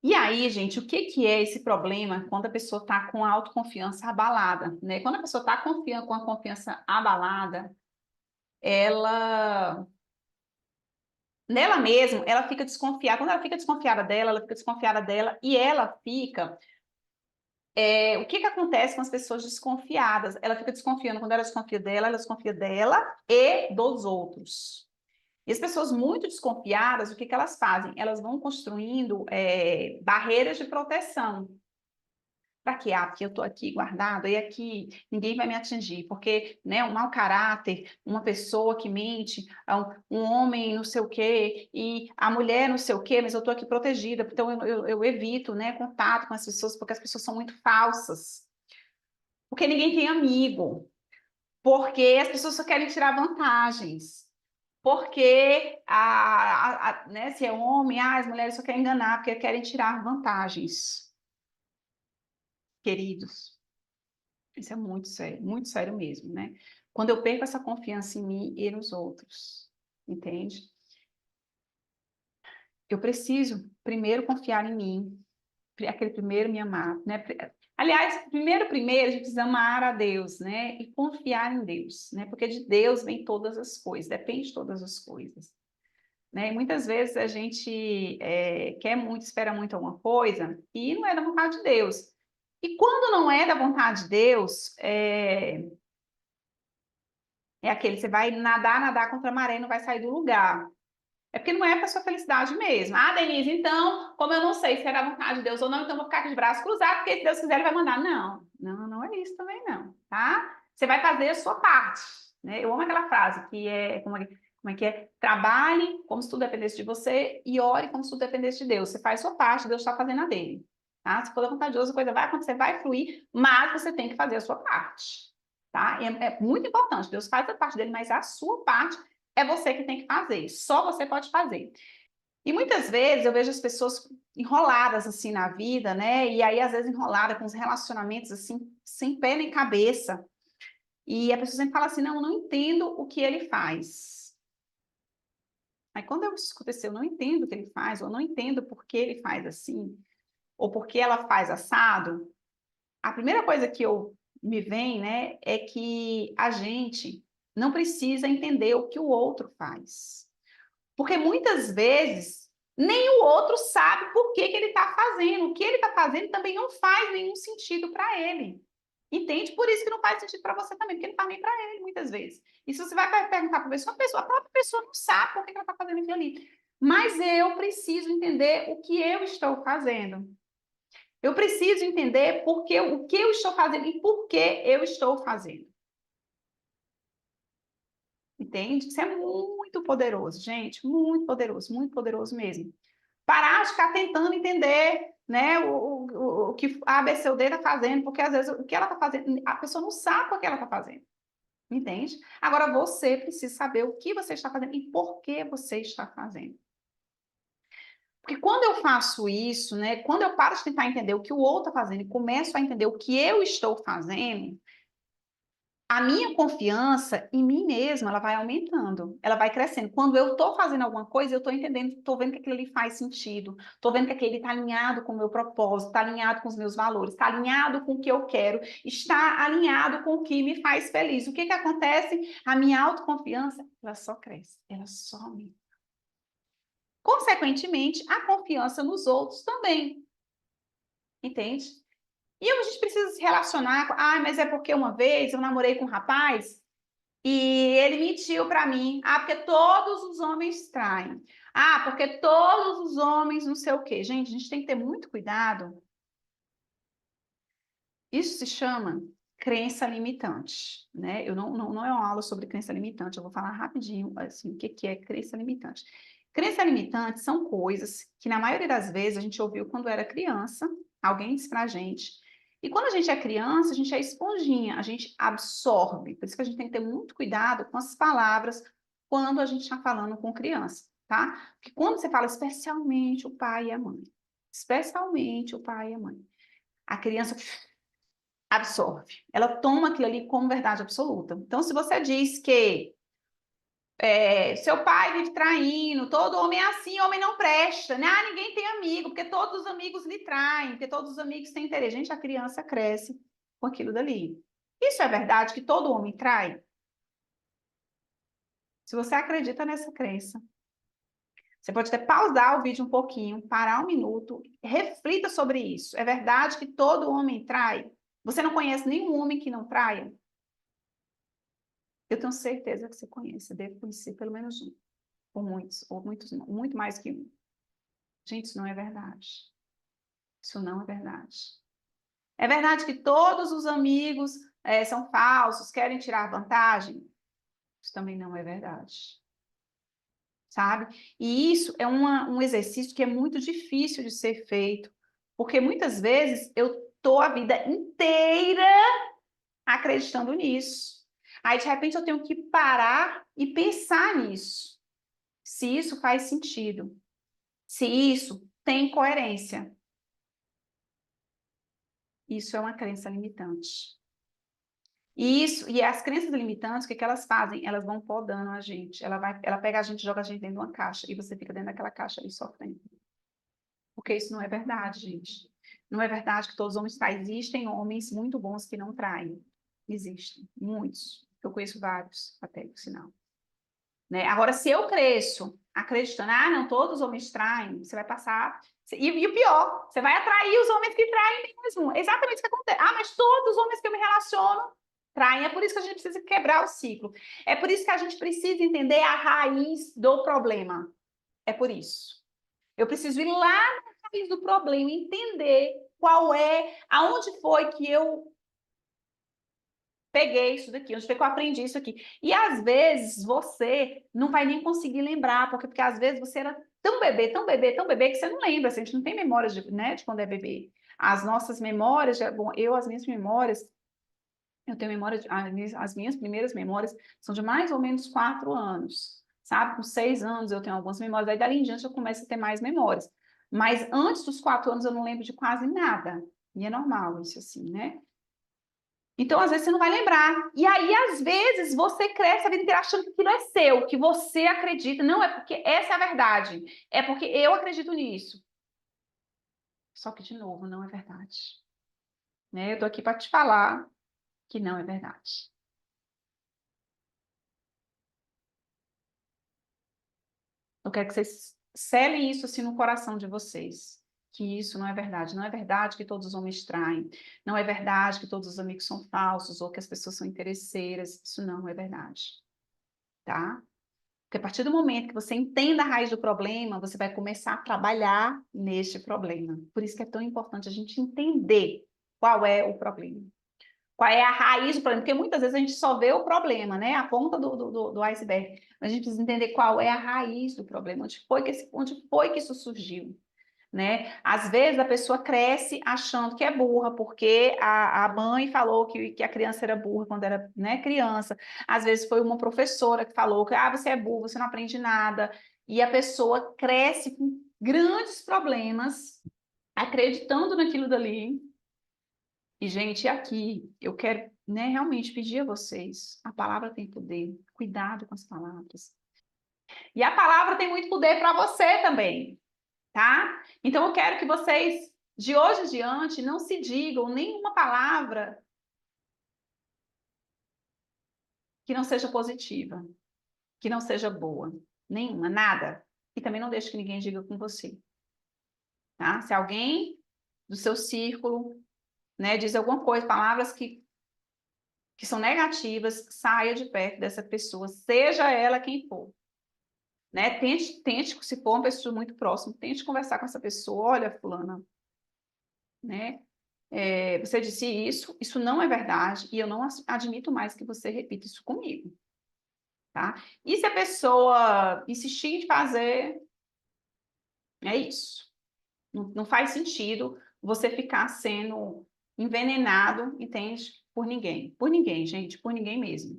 E aí, gente, o que que é esse problema quando a pessoa está com a autoconfiança abalada, né? Quando a pessoa está confiando com a confiança abalada, ela nela mesma, ela fica desconfiada. Quando ela fica desconfiada dela, ela fica desconfiada dela e ela fica. O que que acontece com as pessoas desconfiadas? Ela fica desconfiando. Quando ela desconfia dela e dos outros. E as pessoas muito desconfiadas, o que que elas fazem? Elas vão construindo barreiras de proteção. Para quê? Ah, porque eu estou aqui guardada e aqui ninguém vai me atingir, porque né, um mau caráter, uma pessoa que mente, um homem não sei o quê, e a mulher não sei o quê, mas eu estou aqui protegida, então eu evito né, contato com as pessoas, porque as pessoas são muito falsas, porque ninguém tem amigo, porque as pessoas só querem tirar vantagens, porque né, se é homem, as mulheres só querem enganar, porque querem tirar vantagens, queridos. Isso é muito sério mesmo, né? Quando eu perco essa confiança em mim e nos outros, entende? Eu preciso primeiro confiar em mim, aquele primeiro me amar, né? Aliás, primeiro, a gente precisa amar a Deus, né? E confiar em Deus, né? Porque de Deus vem todas as coisas, depende de todas as coisas, né? E muitas vezes a gente quer muito, espera muito alguma coisa e não é da vontade de Deus. E quando não é da vontade de Deus, é aquele, você vai nadar contra a maré e não vai sair do lugar. É porque não é para sua felicidade mesmo. Ah, Denise, então, como eu não sei se é da vontade de Deus ou não, então eu vou ficar com os braços cruzados, porque se Deus quiser, ele vai mandar. Não, não é isso também não, tá? Você vai fazer a sua parte, né? Eu amo aquela frase que como é que é? Trabalhe como se tudo dependesse de você e ore como se tudo dependesse de Deus. Você faz a sua parte, Deus está fazendo a dele, tá? Se for da vontade de Deus, a coisa vai acontecer, vai fluir, mas você tem que fazer a sua parte, tá? E é muito importante. Deus faz a parte dele, mas a sua parte é você que tem que fazer, só você pode fazer. E muitas vezes eu vejo as pessoas enroladas assim na vida, né? E aí, às vezes, enrolada com os relacionamentos assim, sem pé nem cabeça. E a pessoa sempre fala assim: não, eu não entendo o que ele faz. Aí, quando eu escuto assim, eu não entendo o que ele faz, ou eu não entendo por que ele faz assim, ou por que ela faz assado, a primeira coisa que me vem, né, é que a gente não precisa entender o que o outro faz. Porque muitas vezes nem o outro sabe por que que ele está fazendo. O que ele está fazendo também não faz nenhum sentido para ele. Entende? Por isso que não faz sentido para você também, porque não faz nem para ele, muitas vezes. E se você vai perguntar para a pessoa, a própria pessoa não sabe por que que ela está fazendo aquilo ali. Mas eu preciso entender o que eu estou fazendo. Eu preciso entender o que eu estou fazendo e por que eu estou fazendo. Entende? Isso é muito poderoso, gente, muito poderoso mesmo. Parar de ficar tentando entender, né, o que a B, C ou D está fazendo, porque às vezes o que ela está fazendo, a pessoa não sabe o que ela está fazendo, entende? Agora você precisa saber o que você está fazendo e por que você está fazendo. Porque quando eu faço isso, né, quando eu paro de tentar entender o que o outro está fazendo e começo a entender o que eu estou fazendo, a minha confiança em mim mesma, ela vai aumentando, ela vai crescendo. Quando eu estou fazendo alguma coisa, eu estou entendendo, estou vendo que aquilo ali faz sentido, estou vendo que aquele está alinhado com o meu propósito, está alinhado com os meus valores, está alinhado com o que eu quero, está alinhado com o que me faz feliz. O que que acontece? A minha autoconfiança, ela só cresce, ela só aumenta. Consequentemente, a confiança nos outros também, entende? E a gente precisa se relacionar com, mas é porque uma vez eu namorei com um rapaz e ele mentiu para mim. Ah, porque todos os homens traem. Ah, porque todos os homens não sei o quê. Gente, a gente tem que ter muito cuidado. Isso se chama crença limitante, né? Eu não é uma aula sobre crença limitante, eu vou falar rapidinho assim, o que que é crença limitante. Crença limitante são coisas que, na maioria das vezes, a gente ouviu quando era criança, alguém disse pra gente. E quando a gente é criança, a gente é esponjinha, a gente absorve. Por isso que a gente tem que ter muito cuidado com as palavras quando a gente está falando com criança, tá? Porque quando você fala especialmente o pai e a mãe, especialmente o pai e a mãe, a criança absorve. Ela toma aquilo ali como verdade absoluta. Então, se você diz que Seu pai vive traindo, todo homem é assim, homem não presta, né? Ah, ninguém tem amigo, porque todos os amigos lhe traem, porque todos os amigos têm interesse. Gente, a criança cresce com aquilo dali. Isso é verdade que todo homem trai? Se você acredita nessa crença, você pode até pausar o vídeo um pouquinho, parar um minuto, reflita sobre isso. É verdade que todo homem trai? Você não conhece nenhum homem que não traia? Eu tenho certeza que você conhece, deve conhecer pelo menos um, ou muitos não, muito mais que um. Gente, isso não é verdade. Isso não é verdade. É verdade que todos os amigos são falsos, querem tirar vantagem? Isso também não é verdade. Sabe? E isso é um exercício que é muito difícil de ser feito, porque muitas vezes eu estou a vida inteira acreditando nisso. Aí, de repente, eu tenho que parar e pensar nisso. Se isso faz sentido. Se isso tem coerência. Isso é uma crença limitante. E as crenças limitantes, o que elas fazem? Elas vão podando a gente. Ela pega a gente e joga a gente dentro de uma caixa. E você fica dentro daquela caixa ali sofrendo. Porque isso não é verdade, gente. Não é verdade que todos os homens traem. Existem homens muito bons que não traem. Existem, muitos. Eu conheço vários, até, por sinal. Né? Agora, se eu cresço acreditando, ah, não, todos os homens traem, você vai passar... E o pior, você vai atrair os homens que traem mesmo. É exatamente isso que acontece. Ah, mas todos os homens que eu me relaciono traem. É por isso que a gente precisa quebrar o ciclo. É por isso que a gente precisa entender a raiz do problema. É por isso. Eu preciso ir lá na raiz do problema, entender qual é, aonde foi que eu peguei isso daqui, onde foi que eu aprendi isso aqui. E às vezes você não vai nem conseguir lembrar, porque às vezes você era tão bebê, tão bebê, tão bebê, que você não lembra, assim, a gente não tem memórias de, né, de quando é bebê. As nossas memórias, bom, as minhas memórias, eu tenho memória, as minhas primeiras memórias são de mais ou menos 4 anos, sabe? Com 6 anos eu tenho algumas memórias, aí dali em diante eu começo a ter mais memórias. Mas antes dos 4 anos eu não lembro de quase nada. E é normal isso assim, né? Então, às vezes, você não vai lembrar. E aí, às vezes, você cresce a vida inteira achando que aquilo é seu, que você acredita. Não, é porque essa é a verdade. É porque eu acredito nisso. Só que, de novo, não é verdade. Né? Eu tô aqui para te falar que não é verdade. Eu quero que vocês selem isso assim no coração de vocês. Que isso não é verdade. Não é verdade que todos os homens traem. Não é verdade que todos os amigos são falsos ou que as pessoas são interesseiras. Isso não é verdade. Tá? Porque a partir do momento que você entenda a raiz do problema, você vai começar a trabalhar neste problema. Por isso que é tão importante a gente entender qual é o problema. Qual é a raiz do problema? Porque muitas vezes a gente só vê o problema, né? A ponta do iceberg. Mas a gente precisa entender qual é a raiz do problema. Onde foi que isso surgiu? Né? Às vezes a pessoa cresce achando que é burra, porque a mãe falou que a criança era burra quando era, né, criança. Às vezes foi uma professora que falou que você é burro, você não aprende nada. E a pessoa cresce com grandes problemas, acreditando naquilo dali. E, gente, aqui eu quero, né, realmente pedir a vocês: a palavra tem poder, cuidado com as palavras. E a palavra tem muito poder para você também. Tá? Então, eu quero que vocês, de hoje em diante, não se digam nenhuma palavra que não seja positiva, que não seja boa. Nenhuma, nada. E também não deixe que ninguém diga com você. Tá? Se alguém do seu círculo, né, diz alguma coisa, palavras que são negativas, saia de perto dessa pessoa, seja ela quem for. Né? Tente, se for uma pessoa muito próxima, tente conversar com essa pessoa. Olha, fulana, né? Você disse isso não é verdade, e eu não admito mais que você repita isso comigo, tá? E se a pessoa insistir em fazer, é isso. Não faz sentido você ficar sendo envenenado, entende? Por ninguém, gente, por ninguém mesmo.